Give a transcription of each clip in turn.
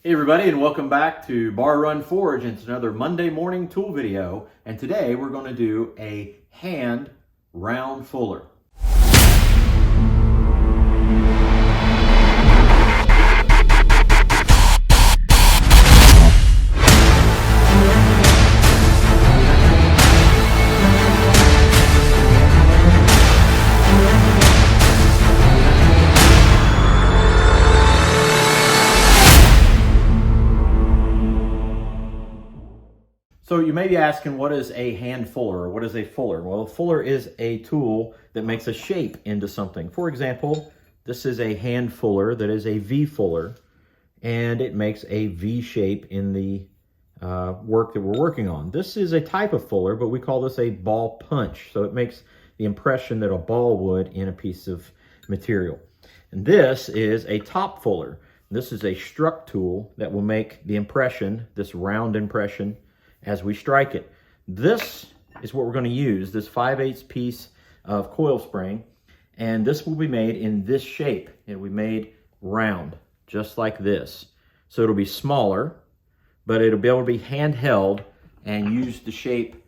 Hey everybody, and welcome back to Bar Run Forge. It's another Monday morning tool video, and today we're going to do a hand round fuller. So you may be asking, what is a hand fuller, or what is a fuller? Well, a fuller is a tool that makes a shape into something. For example, this is a hand fuller that is a V fuller, and it makes a V shape in the work that we're working on. This is a type of fuller, but we call this a ball punch. So it makes the impression that a ball would in a piece of material. And this is a top fuller. This is a struck tool that will make the impression, this round impression, as we strike it. This is what we're going to use, this 5/8 piece of coil spring, and this will be made in this shape. It will be made round, just like this. So it'll be smaller, but it'll be able to be handheld and use the shape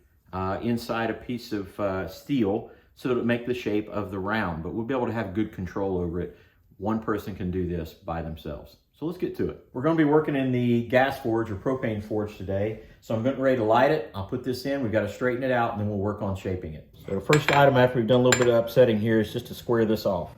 inside a piece of steel so it'll make the shape of the round, but we'll be able to have good control over it. One person can do this by themselves. So let's get to it. We're going to be working in the gas forge or propane forge today. So I'm getting ready to light it. I'll put this in. We've got to straighten it out, and then we'll work on shaping it. So the first item after we've done a little bit of upsetting here is just to square this off.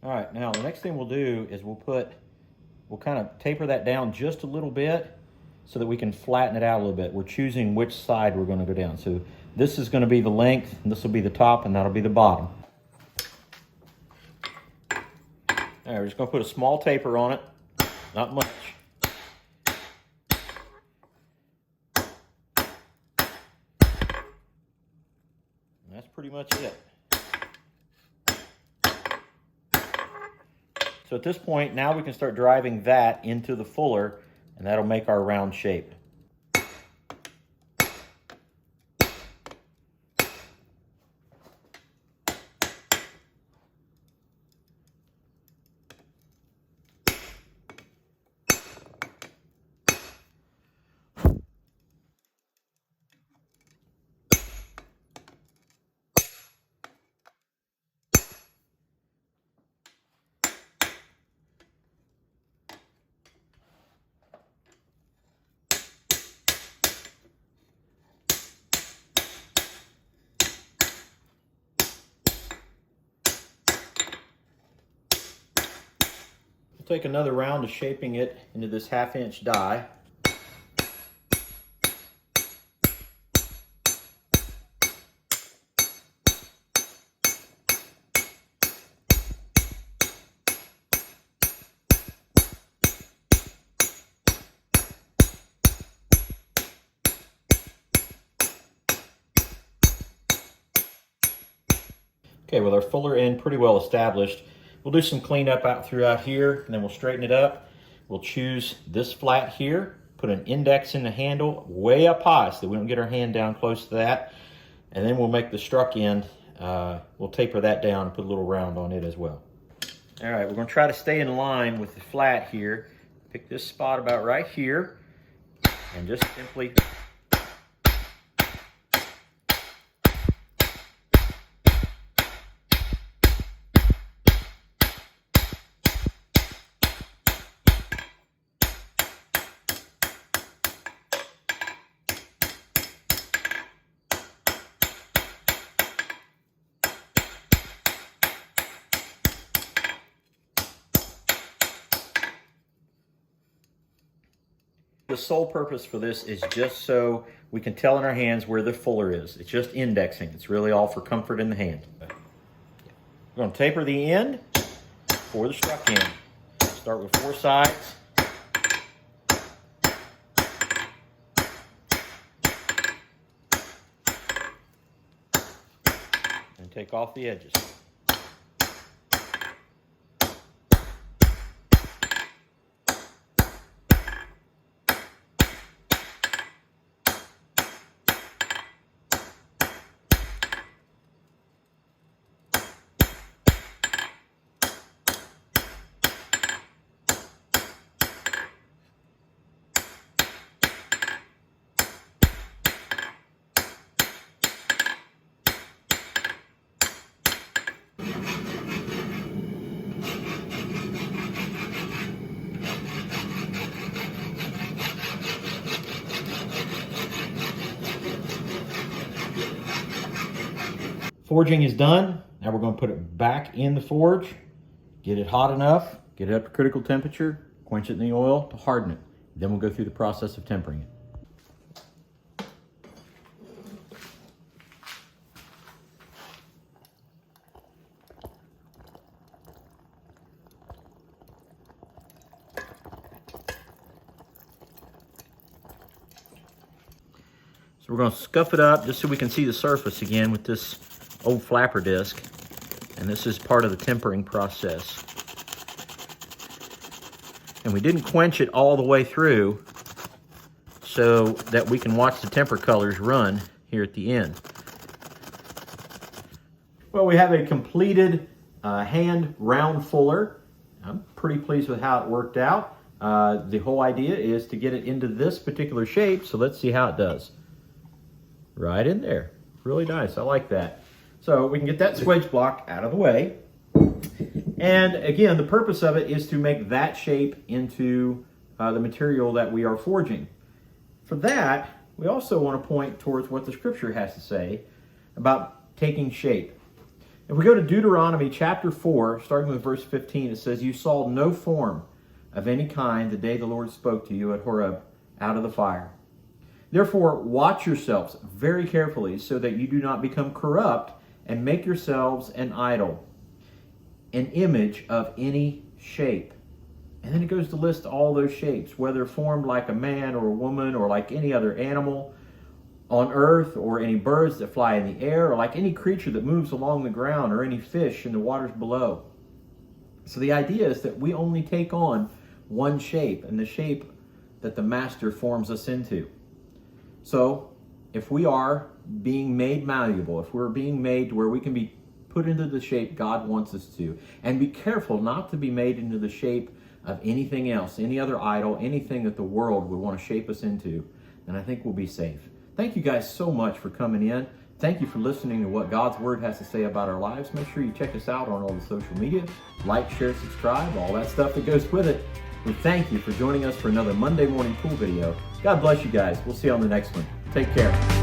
All right, now the next thing we'll do is we'll kind of taper that down just a little bit so that we can flatten it out a little bit. We're choosing which side we're going to go down. So this is going to be the length, and this will be the top, and that'll be the bottom. All right, we're just going to put a small taper on it, not much. And that's pretty much it. So at this point, now we can start driving that into the fuller, and that'll make our round shape. Take another round of shaping it into this 1/2" die. Okay, with our fuller end pretty well established, we'll do some cleanup out throughout here, and then we'll straighten it up. We'll choose this flat here, put an index in the handle way up high so that we don't get our hand down close to that. And then we'll make the struck end, we'll taper that down and put a little round on it as well. All right, we're going to try to stay in line with the flat here. Pick this spot about right here, and just simply The sole purpose for this is just so we can tell in our hands where the fuller is. It's just indexing. It's really all for comfort in the hand. We're going to taper the end, for the struck end. Start with 4 sides. And take off the edges. Forging is done. Now we're going to put it back in the forge, get it hot enough, get it up to critical temperature, quench it in the oil to harden it. Then we'll go through the process of tempering it. So we're going to scuff it up just so we can see the surface again with this old flapper disc. And this is part of the tempering process. And we didn't quench it all the way through so that we can watch the temper colors run here at the end. Well, we have a completed hand round fuller. I'm pretty pleased with how it worked out. The whole idea is to get it into this particular shape, so let's see how it does. Right in there. Really nice. I like that. So we can get that swedge block out of the way. And again, the purpose of it is to make that shape into the material that we are forging. For that, we also want to point towards what the scripture has to say about taking shape. If we go to Deuteronomy chapter 4, starting with verse 15, it says, "You saw no form of any kind the day the Lord spoke to you at Horeb out of the fire. Therefore, watch yourselves very carefully so that you do not become corrupt and make yourselves an idol, an image of any shape." And then it goes to list all those shapes, whether formed like a man or a woman or like any other animal on earth or any birds that fly in the air or like any creature that moves along the ground or any fish in the waters below. So the idea is that we only take on one shape, and the shape that the master forms us into. So if we are being made malleable, if we're being made to where we can be put into the shape God wants us to, and be careful not to be made into the shape of anything else, any other idol, anything that the world would want to shape us into, then I think we'll be safe. Thank you guys so much for coming in. Thank you for listening to what God's Word has to say about our lives. Make sure you check us out on all the social media. Like, share, subscribe, all that stuff that goes with it. We thank you for joining us for another Monday morning pool video. God bless you guys. We'll see you on the next one. Take care.